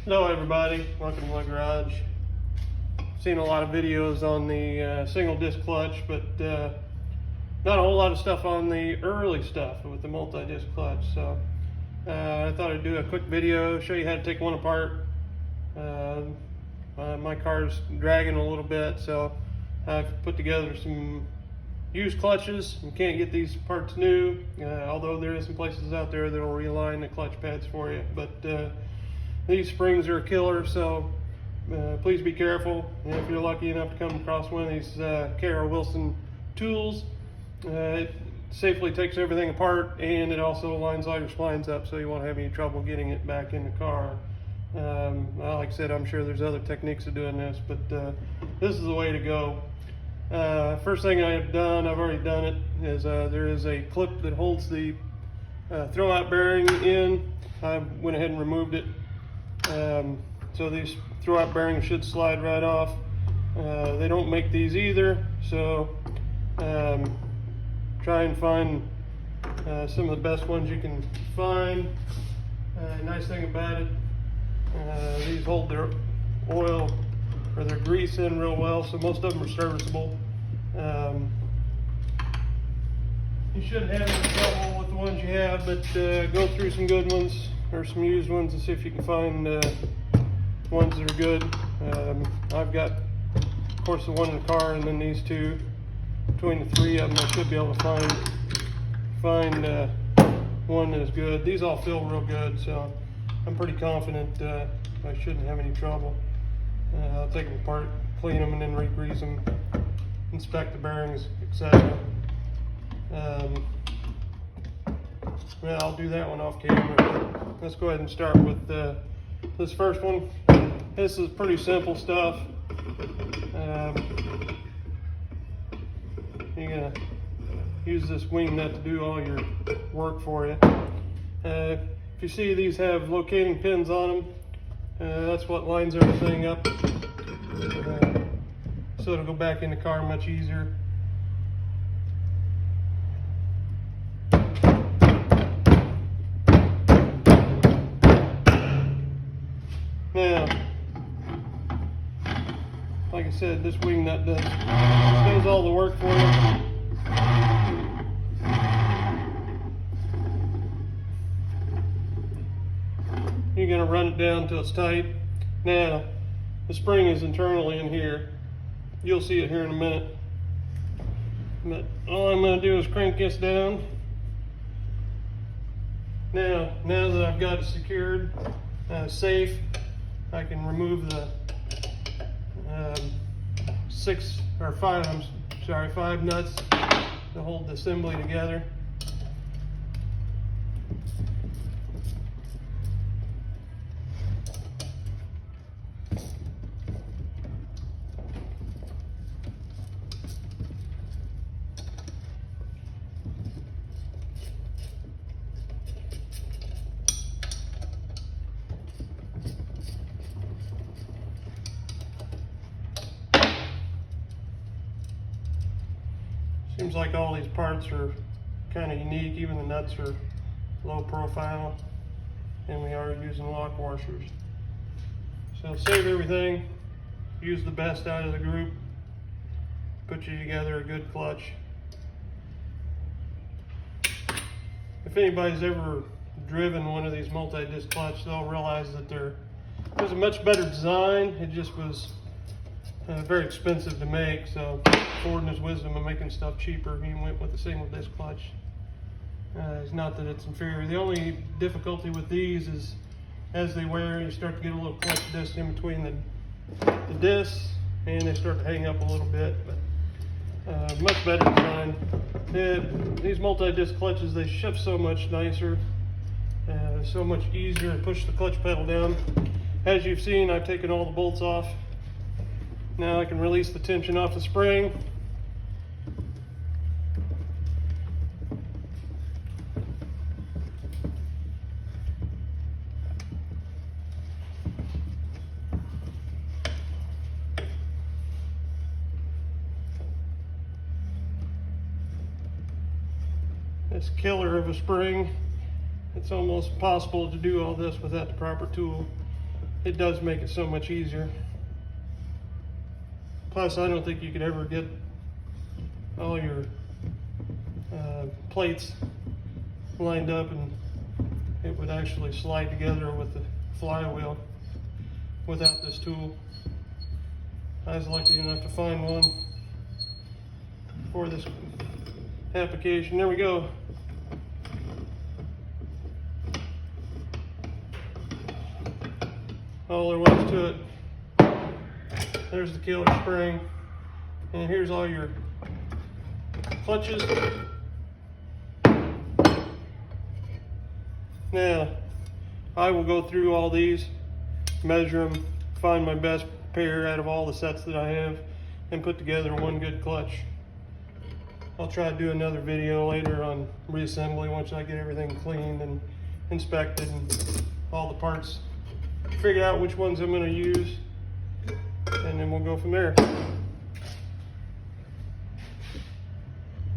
Hello everybody, welcome to my garage. Seen a lot of videos on the single disc clutch, but not a whole lot of stuff on the early stuff with the multi-disc clutch. So I thought I'd do a quick video, show you how to take one apart. My car's dragging a little bit, so I've put together some used clutches. You can't get these parts new, although there is some places out there that will realign the clutch pads for you. But these springs are a killer, so please be careful. And if you're lucky enough to come across one of these Kara Wilson tools, it safely takes everything apart, and it also lines all your splines up, so you won't have any trouble getting it back in the car. Like I said, I'm sure there's other techniques of doing this, but this is the way to go. First thing I have done, I've already done it, is there is a clip that holds the throwout bearing in. I went ahead and removed it. So these throwout bearings should slide right off. They don't make these either, so try and find some of the best ones you can find. Nice thing about it, these hold their oil or their grease in real well, so most of them are serviceable. You shouldn't have any trouble with the ones you have, but go through some good ones or some used ones and see if you can find ones that are good. I've got, of course, the one in the car, and then these two. Between the three of them, I should be able to find one that is good. These all feel real good, so I'm pretty confident I shouldn't have any trouble. I'll take them apart, clean them, and then re-grease them, inspect the bearings, etc. Well, I'll do that one off camera. Let's go ahead and start with this first one. This is pretty simple stuff. You're gonna use this wing nut to do all your work for you. If you see these have locating pins on them, that's what lines everything up, so it'll go back in the car much easier. Now, like I said, this wing nut does all the work for you. You're going to run it down until it's tight. Now, the spring is internally in here. You'll see it here in a minute. But all I'm going to do is crank this down. Now that I've got it secured, safe, I can remove the five nuts to hold the assembly together. Seems like all these parts are kind of unique. Even the nuts are low profile, and we are using lock washers. So save everything, use the best out of the group, put you together a good clutch. If anybody's ever driven one of these multi-disc clutches, they'll realize that there's a much better design. It just was very expensive to make, so Ford in his wisdom of making stuff cheaper, he went with a single disc clutch. It's not that it's inferior. The only difficulty with these is as they wear, you start to get a little clutch dust in between the discs, and they start to hang up a little bit, but much better design. These multi-disc clutches, they shift so much nicer, so much easier to push the clutch pedal down. As you've seen, I've taken all the bolts off. Now I can release the tension off the spring. This killer of a spring. It's almost impossible to do all this without the proper tool. it does make it so much easier. Plus, I don't think you could ever get all your plates lined up and it would actually slide together with the flywheel without this tool. I was lucky enough to find one for this application. There we go. All there was to it. There's the killer spring, and here's all your clutches. Now, I will go through all these, measure them, find my best pair out of all the sets that I have, and put together one good clutch. I'll try to do another video later on reassembly once I get everything cleaned and inspected and all the parts. Figure out which ones I'm going to use, and then we'll go from there.